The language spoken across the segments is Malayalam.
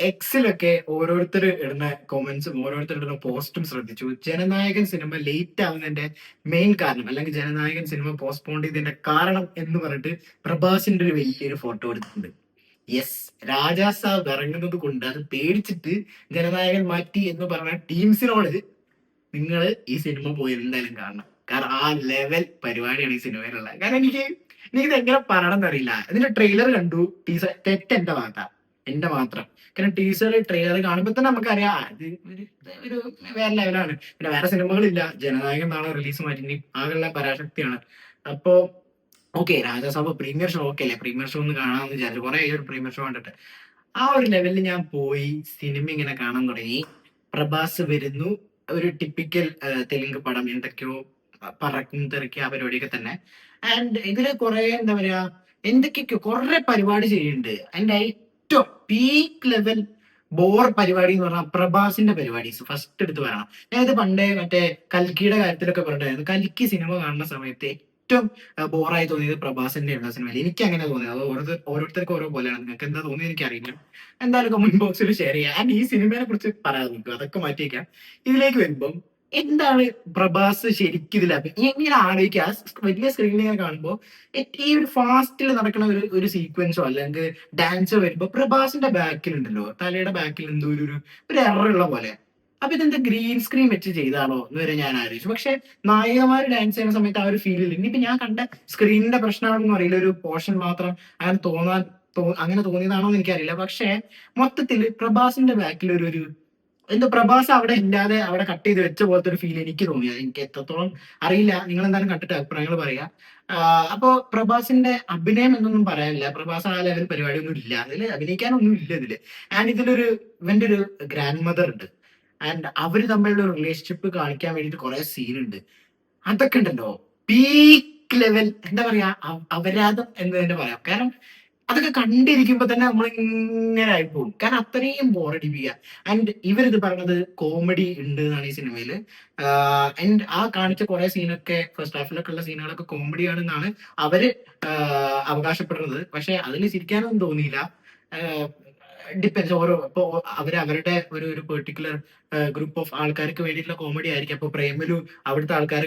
എക്സിലൊക്കെ ഓരോരുത്തർ ഇടുന്ന കൊമന്റ്സും ഓരോരുത്തർ ഇടുന്ന പോസ്റ്റും ശ്രദ്ധിച്ചു. ജനനായകൻ സിനിമ ലേറ്റ് ആവുന്നതിന്റെ മെയിൻ കാരണം, അല്ലെങ്കിൽ ജനനായകൻ സിനിമ പോസ്റ്റ്പോൺ ചെയ്തതിന്റെ കാരണം എന്ന് പറഞ്ഞിട്ട് പ്രഭാസിന്റെ ഒരു വലിയൊരു ഫോട്ടോ എടുത്തിട്ടുണ്ട്. യെസ്, രാജാ സാബ് ഇറങ്ങുന്നത് കൊണ്ട് അത് പേടിച്ചിട്ട് ജനനായകൻ മാറ്റി എന്ന് പറഞ്ഞ ടീംസിനോട് നിങ്ങൾ ഈ സിനിമ പോയി എന്തായാലും കാണണം. കാരണം ആ ലെവൽ പരിപാടിയാണ് ഈ സിനിമയിലുള്ളത്. കാരണം എനിക്കിത് എങ്ങനെ പറയണമെന്ന് അറിയില്ല. ഇതിന്റെ ട്രെയിലർ കണ്ടു, ടീസർ തെറ്റ് എന്റെ ഭാഗത്താ, എന്റെ മാത്രം. കാരണം ടീസർ ട്രെയിലർ കാണുമ്പോൾ തന്നെ നമുക്കറിയാം ഇത് ഒരു വേറെ ലെവലാണ്. പിന്നെ വേറെ സിനിമകളില്ല, ജനനായകൻ നാളെ റിലീസ് മാറ്റി ആകെയുള്ള പരാശക്തിയാണ്. അപ്പോ okay, Rajasaab premiere show okay അല്ലേ, പ്രീമിയർ ഷോ ഒന്ന് കാണാമെന്ന് വിചാരിച്ചു. കുറെ ഒരു പ്രീമിയർ ഷോ കണ്ടിട്ട് ആ ഒരു ലെവലിൽ ഞാൻ പോയി സിനിമ ഇങ്ങനെ കാണാൻ തുടങ്ങി. പ്രഭാസ് വരുന്നു, ഒരു ടിപ്പിക്കൽ തെലുങ്ക് പടം, എന്തൊക്കെയോ പറക്കും തിരക്കി ആ പരിപാടിയൊക്കെ തന്നെ. ആൻഡ് ഇതില് കുറെ എന്താ പറയാ, എന്തൊക്കെയൊക്കെയോ കുറെ പരിപാടി ചെയ്യുന്നുണ്ട്. അതിന്റെ ഏറ്റവും പീക്ക് ലെവൽ ബോർ പരിപാടി എന്ന് പറഞ്ഞാൽ പ്രഭാസിന്റെ പരിപാടീസ് ഫസ്റ്റ് എടുത്ത് പറയണം. ഞാനിത് പണ്ടേ മറ്റേ കൽക്കിയുടെ കാര്യത്തിലൊക്കെ പറഞ്ഞിട്ടുണ്ടായിരുന്നു. കൽക്കി സിനിമ കാണുന്ന സമയത്ത് ഏറ്റവും ബോറായി തോന്നിയത് പ്രഭാസിന്റെ ഉള്ള സിനിമയിൽ. എനിക്ക് അങ്ങനെ തോന്നിയത്. അത് ഓരോരുത്തർക്കും ഓരോ പോലെയാണ്. നിങ്ങൾക്ക് എന്താ തോന്നിയത് എനിക്കറിയില്ല. എന്തായാലും കമന്റ് ബോക്സിൽ ഷെയർ ചെയ്യാം. ആൻഡ് ഈ സിനിമയെ കുറിച്ച് പറയാൻ നോക്കുക, അതൊക്കെ മാറ്റിയേക്കാം. ഇതിലേക്ക് വരുമ്പം എന്താണ് പ്രഭാസ് ശരിക്കും ഇതിൽ ഇങ്ങനെ ആലോചിക്കുക, വലിയ സ്ക്രീനിൽ ഇങ്ങനെ കാണുമ്പോൾ ഈ ഒരു ഫാസ്റ്റിൽ നടക്കുന്ന ഒരു സീക്വൻസോ അല്ലെങ്കിൽ ഡാൻസോ വരുമ്പോ പ്രഭാസിന്റെ ബാക്കിൽ ഉണ്ടല്ലോ, തലയുടെ ബാക്കിൽ എന്തോ ഒരു എററുള്ള പോലെ. അപ്പൊ ഇതെന്താ ഗ്രീൻ സ്ക്രീൻ വെച്ച് ചെയ്താണോ എന്ന് വരെ ഞാൻ ആലോചിച്ചു. പക്ഷെ നായികമാര് ഡാൻസ് ചെയ്യുന്ന സമയത്ത് ആ ഒരു ഫീലില്ല. ഇനിയിപ്പോ ഞാൻ കണ്ട സ്ക്രീനിന്റെ പ്രശ്നമാണെന്ന് അറിയില്ല, ഒരു പോർഷൻ മാത്രം അങ്ങനെ അങ്ങനെ തോന്നിയതാണോ എന്ന് എനിക്കറിയില്ല. പക്ഷെ മൊത്തത്തില് പ്രഭാസിന്റെ ബാക്കിൽ ഒരു എന്തോ പ്രഭാസ് അവിടെ ഇല്ലാതെ അവിടെ കട്ട് ചെയ്ത് വെച്ച പോലത്തെ ഒരു ഫീൽ എനിക്ക് തോന്നിയത്. എനിക്ക് എത്രത്തോളം അറിയില്ല, നിങ്ങൾ എന്തായാലും കണ്ടിട്ട് അഭിപ്രായങ്ങൾ പറയാ. അപ്പോ പ്രഭാസിന്റെ അഭിനയം എന്നൊന്നും പറയാനില്ല. പ്രഭാസ് ആ ലെവൽ പരിപാടിയൊന്നും ഇല്ല അതില്, അഭിനയിക്കാനൊന്നും ഇല്ല ഇതില്. ആൻഡ് ഇതിലൊരു ഇവന്റെ ഒരു ഗ്രാൻഡ് മദർ ഉണ്ട്. ആൻഡ് അവര് തമ്മിലുള്ള റിലേഷൻഷിപ്പ് കാണിക്കാൻ വേണ്ടിയിട്ട് കുറെ സീൻ ഉണ്ട്. അതൊക്കെ ഉണ്ടല്ലോ പീക്ക് ലെവൽ, എന്താ പറയാ, അപരാധം എന്ന് തന്നെ പറയാം. കാരണം അതൊക്കെ കണ്ടിരിക്കുമ്പോ തന്നെ നമ്മൾ ഇങ്ങനെ ആയിപ്പോകും. കാരണം അത്രയും ബോറടിപ്പിക്കുക. ആൻഡ് ഇവരിത് പറഞ്ഞത് കോമഡി ഉണ്ട് എന്നാണ് ഈ സിനിമയില്. ആൻഡ് ആ കാണിച്ച കുറെ സീനൊക്കെ ഫസ്റ്റ് ഹാഫിലൊക്കെ ഉള്ള സീനുകളൊക്കെ കോമഡി ആണെന്നാണ് അവര് അവകാശപ്പെടുന്നത്. പക്ഷെ അതിൽ ചിരിക്കാനൊന്നും തോന്നിയില്ല. ഡിപ്പെൻസ്, ഓരോ ഇപ്പൊ അവരുടെ ഒരു പെർട്ടിക്കുലർ ഗ്രൂപ്പ് ഓഫ് ആൾക്കാർക്ക് വേണ്ടിയിട്ടുള്ള കോമഡി ആയിരിക്കും. അപ്പൊ പ്രേമലു അവിടുത്തെ ആൾക്കാർ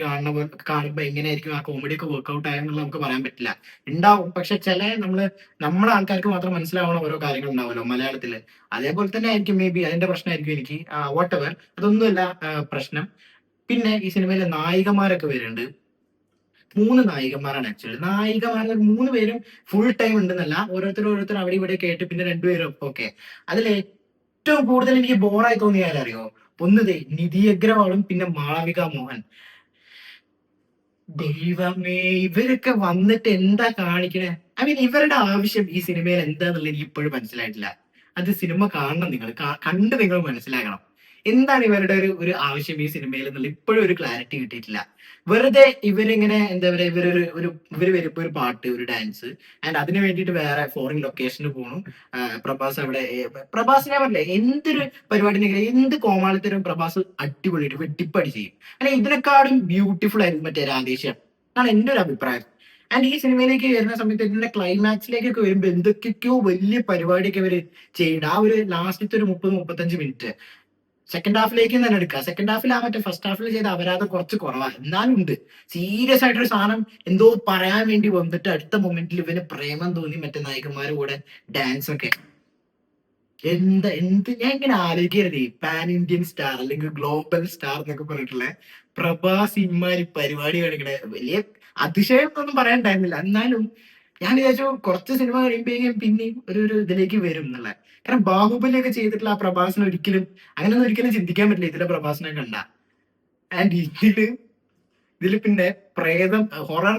കാണുമ്പോ എങ്ങനെയായിരിക്കും ആ കോമഡി ഒക്കെ വർക്ക്ഔട്ട് ആയെന്നുള്ള നമുക്ക് പറയാൻ പറ്റില്ല. ഉണ്ടാവും, പക്ഷെ ചില നമ്മുടെ ആൾക്കാർക്ക് മാത്രം മനസ്സിലാവുന്ന ഓരോ കാര്യങ്ങൾ ഉണ്ടാവുമല്ലോ മലയാളത്തില്. അതേപോലെ തന്നെ ആയിരിക്കും മേ ബി അതിന്റെ പ്രശ്നമായിരിക്കും എനിക്ക്. വാട്ട് എവർ, അതൊന്നുമല്ല പ്രശ്നം. പിന്നെ ഈ സിനിമയിലെ നായികമാരൊക്കെ വരുന്നുണ്ട്. 3 നായികമാരാണ് ആക്ച്വലി. നായികമാർ 3 പേരും ഫുൾ ടൈം ഉണ്ടെന്നല്ല, ഓരോരുത്തർ അവിടെ ഇവിടെ കേട്ട് പിന്നെ 2 പേരും ഒക്കെ. അതിൽ ഏറ്റവും കൂടുതൽ എനിക്ക് ബോറായി തോന്നിയ ആരറിയോ? ഒന്ന് നിധി അഗ്രവാളും പിന്നെ മാളവിക മോഹൻ. ദൈവമേ, ഇവരൊക്കെ വന്നിട്ട് എന്താ കാണിക്കണേ? ഐ മീൻ ഇവരുടെ ആവശ്യം ഈ സിനിമയിൽ എന്താന്നുള്ളത് എനിക്ക് ഇപ്പോഴും മനസ്സിലായിട്ടില്ല. അത് സിനിമ കാണണം, നിങ്ങൾ കണ്ട് നിങ്ങൾ മനസ്സിലാക്കണം. എന്താണ് ഇവരുടെ ഒരു ആവശ്യം ഈ സിനിമയിൽ എന്നുള്ള ഇപ്പോഴും ഒരു ക്ലാരിറ്റി കിട്ടിയിട്ടില്ല. വെറുതെ ഇവരിങ്ങനെ എന്താ പറയാ, ഇവര് വരുമ്പോ ഒരു പാട്ട്, ഒരു ഡാൻസ്, ആൻഡ് അതിന് വേണ്ടിയിട്ട് വേറെ ഫോറിൻ ലൊക്കേഷനിൽ പോകണം. പ്രഭാസ് അവിടെ പ്രഭാസിനെ പറഞ്ഞില്ലേ, എന്തൊരു പരിപാടിനെങ്കിലും എന്ത് കോമാളിത്തരം പ്രഭാസ് അടിപൊളിയായിട്ട് വെട്ടിപ്പടി ചെയ്യും. അല്ലെ ഇതിനെക്കാളും ബ്യൂട്ടിഫുൾ ആയിരുന്നു മറ്റേ രാധേശ്യാം എന്നാണ് എന്റെ ഒരു അഭിപ്രായം. ആൻഡ് ഈ സിനിമയിലേക്ക് വരുന്ന സമയത്ത് ഇതിന്റെ ക്ലൈമാക്സിലേക്കൊക്കെ വരുമ്പോൾ എന്തൊക്കെയോ വലിയ പരിപാടിയൊക്കെ ഇവര് ചെയ്യുന്നുണ്ട്. ആ ഒരു ലാസ്റ്റത്തെ ഒരു 30-35 മിനിറ്റ് സെക്കൻഡ് ഹാഫിലേക്ക് തന്നെ എടുക്കുക. സെക്കൻഡ് ഹാഫിൽ ആ മറ്റേ ഫസ്റ്റ് ഹാഫിൽ ചെയ്ത അപരാധം കുറച്ച് കുറവാണ്, എന്നാലും ഉണ്ട്. സീരിയസ് ആയിട്ടൊരു സാധനം എന്തോ പറയാൻ വേണ്ടി വന്നിട്ട് അടുത്ത മൊമെന്റിൽ ഇവന് പ്രേമം തോന്നി മറ്റേ നായകന്മാരുടെ കൂടെ ഡാൻസ് ഒക്കെ. ഞാൻ ഇങ്ങനെ ആലോചിക്കരുത്, പാൻ ഇന്ത്യൻ സ്റ്റാർ അല്ലെങ്കിൽ ഗ്ലോബൽ സ്റ്റാർ എന്നൊക്കെ പറഞ്ഞിട്ടുള്ള പ്രഭാസ് ഇമ്മാരി പരിപാടി കാണിക്കണ വലിയ അതിശയം ഒന്നും പറയാനുണ്ടായിരുന്നില്ല. എന്നാലും ഞാൻ വിചാരിച്ചു കുറച്ച് സിനിമ കഴിയുമ്പോഴേക്കും പിന്നെയും ഒരു ഇതിലേക്ക് വരും എന്നുള്ള. കാരണം ബാഹുബലിയൊക്കെ ചെയ്തിട്ടുള്ള ആ പ്രഭാസിനെ അങ്ങനെയൊന്നും ഒരിക്കലും ചിന്തിക്കാൻ പറ്റില്ല ഇതിലെ പ്രഭാസിനെ കണ്ട. ആൻഡ് ഇതില് പിന്നെ പ്രേതം, ഹൊറർ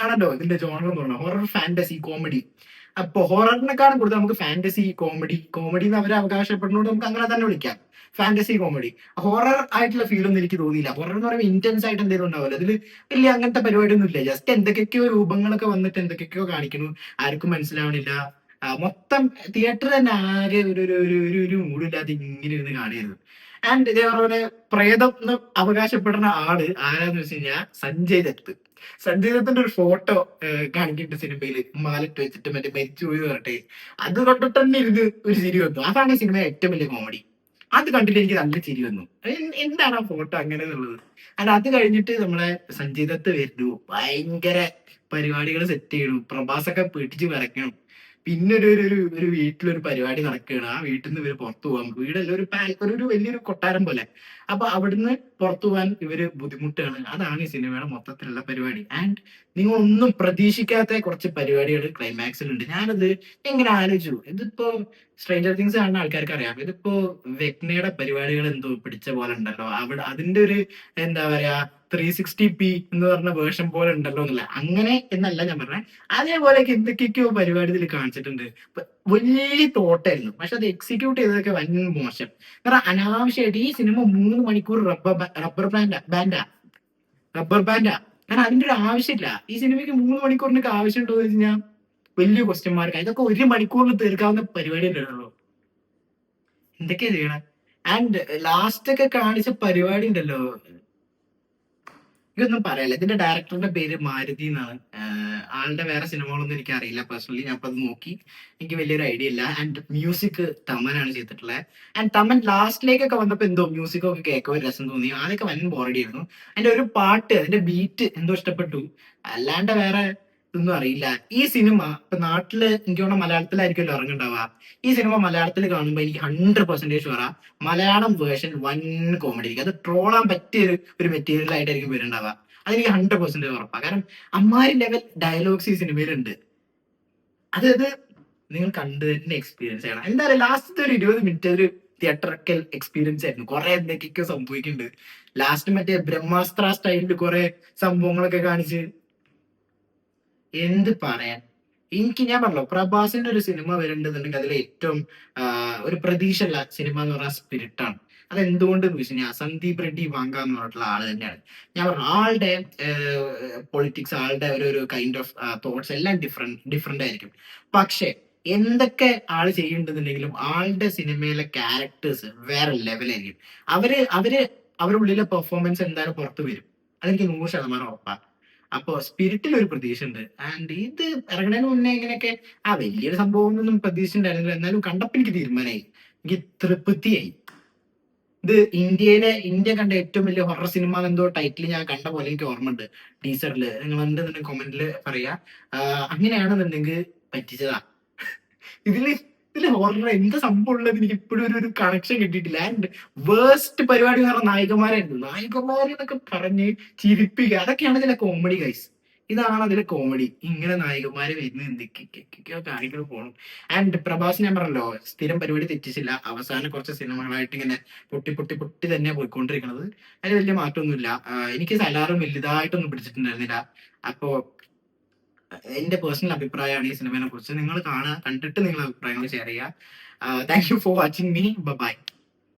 ആണല്ലോ ഇതിന്റെ ജോണർ എന്ന് പറഞ്ഞാൽ, ഹൊറർ ഫാന്റസി കോമഡി. അപ്പൊ ഹൊററിനെക്കാളും കൂടുതൽ നമുക്ക് ഫാന്റസി കോമഡി എന്ന് അവർ അവകാശപ്പെടുന്നതുകൊണ്ട് നമുക്ക് അങ്ങനെ തന്നെ വിളിക്കാം, ഫാന്റസി കോമഡി. ഹൊറർ ആയിട്ടുള്ള ഫീൽ ഒന്നും എനിക്ക് തോന്നിയില്ല. ഹൊറർ എന്ന് പറയുമ്പോൾ ഇന്റൻസ് ആയിട്ട് എന്തെങ്കിലും ഉണ്ടാവില്ല അതിൽ, വലിയ അങ്ങനത്തെ പരിപാടിയൊന്നും ഇല്ല. ജസ്റ്റ് എന്തൊക്കെയൊക്കെയോ രൂപങ്ങളൊക്കെ വന്നിട്ട് എന്തൊക്കെയൊക്കെയോ കാണിക്കുന്നു, ആർക്കും മനസ്സിലാവണില്ല. മൊത്തം തിയേറ്റർ തന്നെ ആകെ ഒരു മൂടില്ലാതെ ഇങ്ങനെ ഇരുന്ന് കാണുകയായിരുന്നു. ആൻഡ് ഇതേപോലെ പ്രേതം എന്ന് അവകാശപ്പെടുന്ന ആള് ആരാന്ന് വെച്ച് കഴിഞ്ഞാൽ സഞ്ജയ് ദത്ത്. സഞ്ജയ് ദത്തിന്റെ ഒരു ഫോട്ടോ കാണിക്കുന്നുണ്ട് സിനിമയിൽ മാലിട്ട് വെച്ചിട്ട് മറ്റേ മരിച്ചു പോയി പറഞ്ഞിട്ട് അത് കണ്ടിട്ട് തന്നെ ഇരുന്ന് ഒരു ചിരി വന്നു. അതാണ് ഈ സിനിമ ഏറ്റവും വലിയ കോമഡി. അത് കണ്ടിട്ട് എനിക്ക് നല്ല ചിരി വന്നു. എന്താണ് ആ ഫോട്ടോ അങ്ങനെ എന്നുള്ളത്. അല്ല അത് കഴിഞ്ഞിട്ട് നമ്മളെ സഞ്ജയ് ദത്ത് വരുന്നു, ഭയങ്കര പരിപാടികൾ സെറ്റ് ചെയ്യണം, പ്രഭാസൊക്കെ പിടിച്ച് വരയ്ക്കണം. പിന്നെ ഒരു വീട്ടിലൊരു പരിപാടി നടക്കുകയാണ്. ആ വീട്ടിൽ നിന്ന് ഇവര് പുറത്തു പോകാൻ, വീടല്ല ഒരു വലിയൊരു കൊട്ടാരം പോലെ. അപ്പൊ അവിടുന്ന് പുറത്തു പോകാൻ ഇവര് ബുദ്ധിമുട്ടാണ്. അതാണ് ഈ സിനിമയുടെ മൊത്തത്തിലുള്ള പരിപാടി. ആൻഡ് നിങ്ങൾ ഒന്നും പ്രതീക്ഷിക്കാത്ത കുറച്ച് പരിപാടികൾ ക്ലൈമാക്സിലുണ്ട്. ഞാനത് എങ്ങനെ ആലോചിച്ചു, ഇതിപ്പോ സ്ട്രേഞ്ചർ തിങ്സ് കാണുന്ന ആൾക്കാർക്ക് അറിയാം, ഇതിപ്പോ വെഗ്നയുടെ പരിപാടികൾ എന്തോ പിടിച്ച പോലെ ഉണ്ടല്ലോ, അവിടെ അതിന്റെ ഒരു എന്താ പറയാ 360p എന്ന് പറഞ്ഞ വേർഷൻ പോലെ ഉണ്ടല്ലോ എന്നല്ല, അങ്ങനെ എന്നല്ല ഞാൻ പറഞ്ഞത്. അതേപോലെയൊക്കെ എന്തൊക്കെയൊക്കെയോ പരിപാടി ഇതിൽ കാണിച്ചിട്ടുണ്ട്. വലിയ തോട്ടായിരുന്നു, പക്ഷെ അത് എക്സിക്യൂട്ട് ചെയ്തതൊക്കെ വൻ മോശം. കാരണം അനാവശ്യമായിട്ട് ഈ സിനിമ 3 മണിക്കൂർ റബ്ബർ ബാൻഡാ. കാരണം അതിന്റെ ഒരു ആവശ്യമില്ല. ഈ സിനിമയ്ക്ക് 3 മണിക്കൂറിനൊക്കെ ആവശ്യമുണ്ടോ എന്ന് വെച്ച് കഴിഞ്ഞാൽ വലിയ ക്വസ്റ്റ്യൻ മാർക്ക്. ഇതൊക്കെ 1 മണിക്കൂറിൽ തീർക്കാവുന്ന പരിപാടി ഉണ്ടല്ലോ, എന്തൊക്കെയാ ചെയ്യണം. ആൻഡ് ലാസ്റ്റ് ഒക്കെ കാണിച്ച പരിപാടി ഉണ്ടല്ലോ, ഇതൊന്നും പറയല്ല. ഇതിന്റെ ഡയറക്ടറുടെ പേര് മാരുതി എന്നാണ്. ആളുടെ വേറെ സിനിമകളൊന്നും എനിക്ക് അറിയില്ല പേഴ്സണലി. ഞാൻ അപ്പൊ അത് നോക്കി, എനിക്ക് വലിയൊരു ഐഡിയ ഇല്ല. ആൻഡ് മ്യൂസിക് തമനാണ് ചെയ്തിട്ടുള്ളത്. ആൻഡ് തമൻ ലാസ്റ്റിലേക്കൊക്കെ വന്നപ്പോ എന്തോ മ്യൂസിക്കൊക്കെ കേൾക്കാൻ ഒരു രസം തോന്നി. ആദ്യമൊക്കെ വൻ ബോറടി ആയിരുന്നു. അതിന്റെ ഒരു പാട്ട്, അതിന്റെ ബീറ്റ് എന്തോ ഇഷ്ടപ്പെട്ടു, അല്ലാണ്ട് വേറെ ഇതൊന്നും അറിയില്ല. ഈ സിനിമ ഇപ്പൊ നാട്ടില് എനിക്ക് തോന്നുന്നു മലയാളത്തിലായിരിക്കുമല്ലോ ഇറങ്ങുണ്ടാവുക. ഈ സിനിമ മലയാളത്തിൽ കാണുമ്പോൾ എനിക്ക് 100% പറയാം, മലയാളം വേർഷൻ വൻ കോമഡി ആയിരിക്കും. അത് ട്രോളാൻ പറ്റിയ ഒരു മെറ്റീരിയൽ ആയിട്ടായിരിക്കും വരുന്നുണ്ടാവുക. അതെനിക്ക് 100% ഉറപ്പാണ്. കാരണം അമ്മാരി ലെവൽ ഡയലോഗ്സ് ഈ സിനിമയിലുണ്ട്. അതായത് നിങ്ങൾ കണ്ടു തന്നെ എക്സ്പീരിയൻസ് ചെയ്യണം. എന്തായാലും ലാസ്റ്റത്തെ ഒരു 20 മിനിറ്റ് ഒരു തിയേറ്ററക്കൽ എക്സ്പീരിയൻസ് ആയിരുന്നു. കുറെ എന്തൊക്കെയൊക്കെ സംഭവിക്കുന്നുണ്ട്. ലാസ്റ്റ് മറ്റേ ബ്രഹ്മാസ്ത്ര സ്റ്റൈലിൽ കുറെ സംഭവങ്ങളൊക്കെ കാണിച്ച് എന്ത് പറയാൻ. ഞാൻ പറഞ്ഞല്ലോ, പ്രഭാസിന്റെ ഒരു സിനിമ വരുന്നുണ്ടെന്നുണ്ടെങ്കിൽ അതിൽ ഏറ്റവും ഒരു പ്രതീക്ഷയുള്ള സിനിമ എന്ന് പറഞ്ഞാൽ സ്പിരിറ്റ് ആണ്. അതെന്തുകൊണ്ട് എന്ന് വെച്ച് കഴിഞ്ഞാൽ സന്ദീപ് റെഡ്ഡി വാങ്ക എന്ന് പറഞ്ഞിട്ടുള്ള ആള് തന്നെയാണ്. ഞാൻ പറഞ്ഞു, ആളുടെ പൊളിറ്റിക്സ്, ആളുടെ ഒരു കൈൻഡ് ഓഫ് തോട്ട്സ് എല്ലാം ഡിഫറെന്റ് ആയിരിക്കും. പക്ഷെ എന്തൊക്കെ ആള് ചെയ്യുന്നുണ്ടെന്നുണ്ടെങ്കിലും ആളുടെ സിനിമയിലെ ക്യാരക്ടേഴ്സ് വേറെ ലെവലായിരിക്കും. അവരുടെ ഉള്ളിലെ പെർഫോമൻസ് എന്തായാലും പുറത്തു വരും. അതെനിക്ക് 100% ഉറപ്പാണ്. അപ്പൊ സ്പിരിറ്റിൽ ഒരു പ്രതീക്ഷ ഉണ്ട്. ആൻഡ് ഇത് ഇറങ്ങുന്നതിന് മുന്നേ ഇങ്ങനെയൊക്കെ വലിയൊരു സംഭവം ഒന്നും പ്രതീക്ഷിച്ചിട്ടുണ്ടായിരുന്നില്ല. എന്നാലും കണ്ടപ്പോ എനിക്ക് തീരുമാനമായി, എനിക്ക് തൃപ്തിയായി. ഇത് ഇന്ത്യ കണ്ട ഏറ്റവും വലിയ ഹൊറർ സിനിമ എന്തോ ടൈറ്റിൽ ഞാൻ കണ്ട പോലെ എനിക്ക് ഓർമ്മയുണ്ട്. ടീച്ചറില് നിങ്ങൾ ഉണ്ടെന്നുണ്ടെങ്കിൽ കമന്റിൽ പറയാ. അങ്ങനെയാണെന്നുണ്ടെങ്കിൽ പറ്റിച്ചതാ. ഇതില് ഇതില് ഹൊറർ എന്ത് സംഭവം ഉള്ളത് എനിക്ക് ഇപ്പോഴും ഒരു കണക്ഷൻ കിട്ടിയിട്ടില്ല. ആൻഡ് വേസ്റ്റ് പരിപാടി എന്ന് പറഞ്ഞ നായികമാരായിരുന്നു. നായികമാരെന്നൊക്കെ പറഞ്ഞ് ചിരിപ്പിക്കുക, അതൊക്കെയാണ് ഇതിലെ കോമഡി ഗൈസ്. ഇതാണ് അതിലെ കോമഡി. ഇങ്ങനെ നായികമാര് വരുന്ന എന്തൊക്കെയോ കാര്യങ്ങൾ പോകണം. ആൻഡ് പ്രഭാസ് ഞാൻ പറഞ്ഞല്ലോ, സ്ഥിരം പരിപാടി തെറ്റിച്ചില്ല. അവസാനം കുറച്ച് സിനിമകളായിട്ട് ഇങ്ങനെ പൊട്ടി പൊട്ടി പൊട്ടി തന്നെ പോയിക്കൊണ്ടിരിക്കുന്നത്. അതിന് വലിയ മാറ്റമൊന്നുമില്ല. എനിക്ക് സലാറും വലുതായിട്ടൊന്നും പിടിച്ചിട്ടുണ്ടായിരുന്നില്ല. അപ്പോ എന്റെ പേഴ്സണൽ അഭിപ്രായമാണ് ഈ സിനിമയെ കുറിച്ച്. നിങ്ങൾ കാണുക, കണ്ടിട്ട് നിങ്ങളുടെ അഭിപ്രായങ്ങൾ ഷെയർ ചെയ്യുക. Thank you for watching me. By.